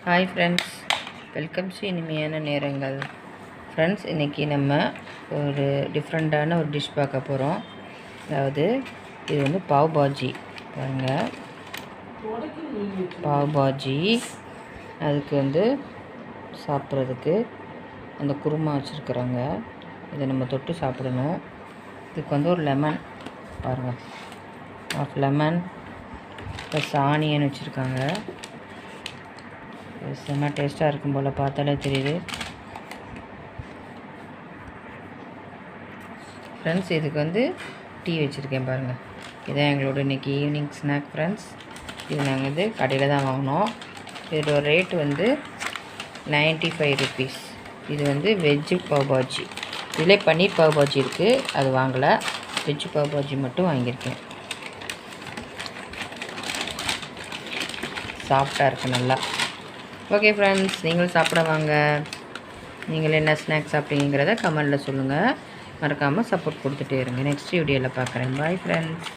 Hi friends, welcome to இனிமையான நேரங்கள். Friends, இன்றைக்கி நம்ம ஒரு டிஃப்ரெண்ட்டான ஒரு டிஷ் பார்க்க போகிறோம். அதாவது இது வந்து பாவ் பாஜி. பாருங்கள், பாவ் பாஜி. அதுக்கு வந்து சாப்பிட்றதுக்கு அந்த குருமா வச்சுருக்குறாங்க. இதை நம்ம தொட்டு சாப்பிடணும். இதுக்கு வந்து ஒரு லெமன், பாருங்கள், ஆஃப் லெமன் ப்ளஸ் ஆனியன் வச்சுருக்காங்க. செம்ம டேஸ்ட்டாக இருக்கும் போல், பார்த்தாலே தெரியுது. ஃப்ரெண்ட்ஸ், இதுக்கு வந்து டீ வச்சுருக்கேன் பாருங்கள். இதான் எங்களோட இன்றைக்கி ஈவினிங் ஸ்நாக் ஃப்ரெண்ட்ஸ். இது நாங்கள் வந்து கடையில் தான் வாங்கினோம். இதோட ரேட்டு வந்து 95 ருபீஸ். இது வந்து வெஜ்ஜு பாவ் பாஜி. இதிலே பன்னீர் பாவ் பாஜி இருக்குது, அது வாங்கலை. வெஜ்ஜு பாவ் பாஜி மட்டும் வாங்கியிருக்கேன். சாஃப்டாக இருக்குது நல்லா. ஓகே ஃப்ரெண்ட்ஸ், நீங்களும் சாப்பிட வாங்க. நீங்கள் என்ன ஸ்நாக்ஸ் சாப்பிட்டீங்கிறத கமெண்டில் சொல்லுங்கள். மறக்காமல் சப்போர்ட் கொடுத்துட்டே இருங்க. நெக்ஸ்ட் வீடியோவில் பார்க்குறேன். Bye friends.